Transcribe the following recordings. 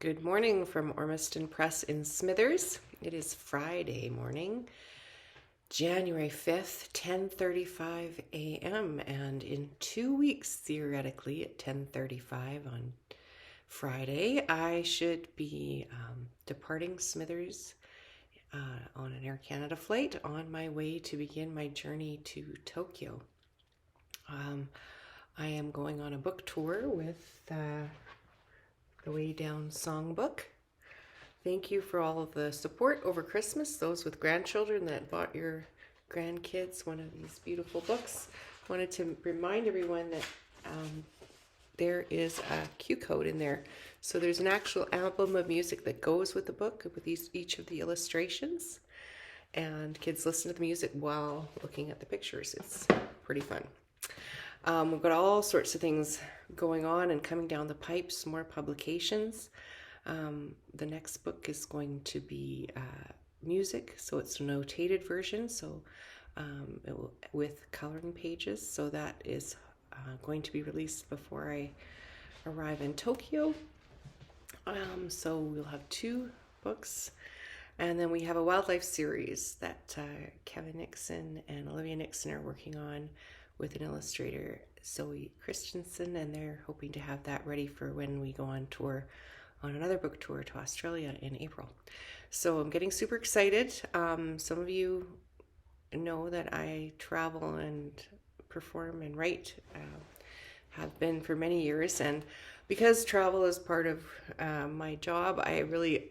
Good morning from Ormiston Press in Smithers. It is Friday morning, January 5th, 10:35 a.m. And in 2 weeks, theoretically, at 10:35 on Friday, I should be departing Smithers on an Air Canada flight on my way to begin my journey to Tokyo. I am going on a book tour with the Way Down Songbook. Thank you for all of the support over Christmas, those with grandchildren that bought your grandkids one of these beautiful books. Wanted to remind everyone that there is a Q code in there. So there's an actual album of music that goes with the book with each of the illustrations. And kids listen to the music while looking at the pictures. It's pretty fun. We've got all sorts of things going on and coming down the pipes, more publications. The next book is going to be music, so it's a notated version, so with coloring pages. So that is going to be released before I arrive in Tokyo. So we'll have 2 books. And then we have a wildlife series that Kevin Nixon and Olivia Nixon are working on with an illustrator, Zoe Christensen, and they're hoping to have that ready for when we go on tour, on another book tour to Australia in April. So I'm getting super excited. Some of you know that I travel and perform and write, have been for many years, and because travel is part of my job, I really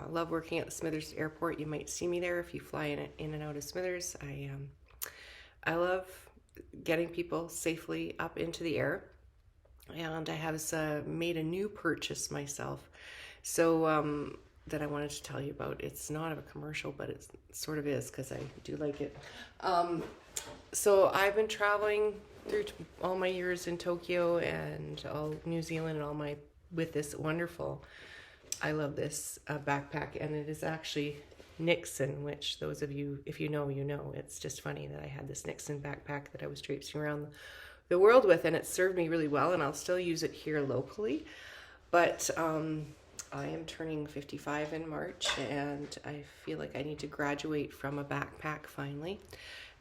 love working at the Smithers Airport. You might see me there if you fly in and out of Smithers. I love getting people safely up into the air, and I have made a new purchase myself, so that I wanted to tell you about. It's not a commercial, but it sort of is because I do like it. So I've been traveling through all my years in Tokyo and all New Zealand and with this wonderful, I love this backpack, and it is actually Nixon, which those of you, if you know, you know. It's just funny that I had this Nixon backpack that I was traipsing around the world with, and it served me really well, and I'll still use it here locally. But I am turning 55 in March, and I feel like I need to graduate from a backpack finally.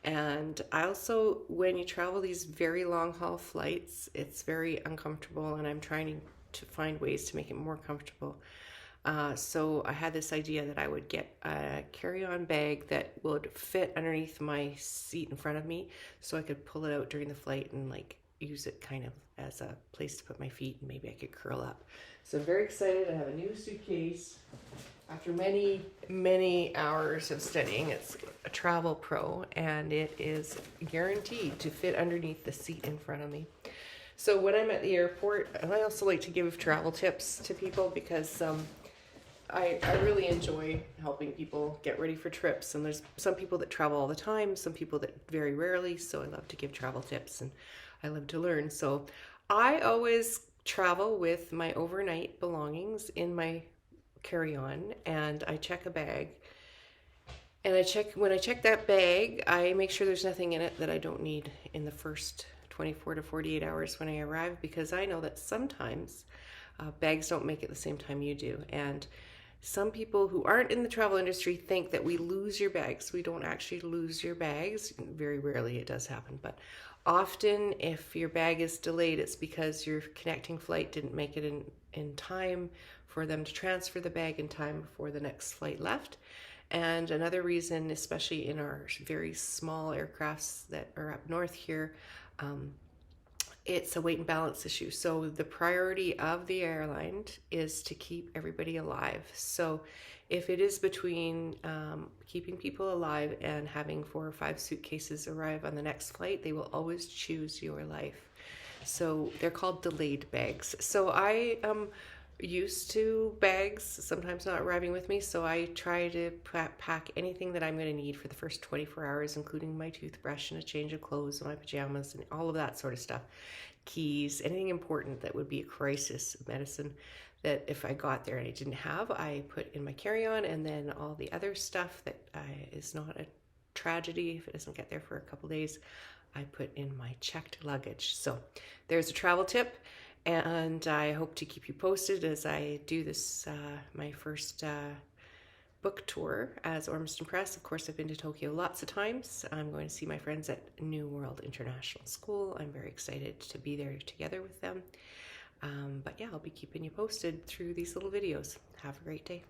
And I also, when you travel these very long haul flights, it's very uncomfortable, and I'm trying to find ways to make it more comfortable. So I had this idea that I would get a carry-on bag that would fit underneath my seat in front of me, so I could pull it out during the flight and like use it kind of as a place to put my feet, and maybe I could curl up. So I'm very excited. I have a new suitcase. After many hours of studying, it's a Travel Pro, and it is guaranteed to fit underneath the seat in front of me. So when I'm at the airport, and I also like to give travel tips to people because I really enjoy helping people get ready for trips, and there's some people that travel all the time, some people that very rarely, so I love to give travel tips and I love to learn. So I always travel with my overnight belongings in my carry-on, and I check a bag, and when I check that bag, I make sure there's nothing in it that I don't need in the first 24 to 48 hours when I arrive, because I know that sometimes bags don't make it the same time you do. And some people who aren't in the travel industry think that we lose your bags. We don't actually lose your bags. Very rarely it does happen, but often if your bag is delayed, it's because your connecting flight didn't make it in time for them to transfer the bag in time before the next flight left. And another reason, especially in our very small aircrafts that are up north here, it's a weight and balance issue. So the priority of the airline is to keep everybody alive. So if it is between keeping people alive and having 4 or 5 suitcases arrive on the next flight, they will always choose your life. So they're called delayed bags. So I used to bags sometimes not arriving with me, so I try to pack anything that I'm going to need for the first 24 hours, including my toothbrush and a change of clothes and my pajamas and all of that sort of stuff. Keys, anything important that would be a crisis medicine that if I got there and I didn't have, I put in my carry-on, and then all the other stuff that is not a tragedy if it doesn't get there for a couple days, I put in my checked luggage. So there's a travel tip. And I hope to keep you posted as I do this, my first book tour as Ormiston Press. Of course, I've been to Tokyo lots of times. I'm going to see my friends at New World International School. I'm very excited to be there together with them. But yeah, I'll be keeping you posted through these little videos. Have a great day.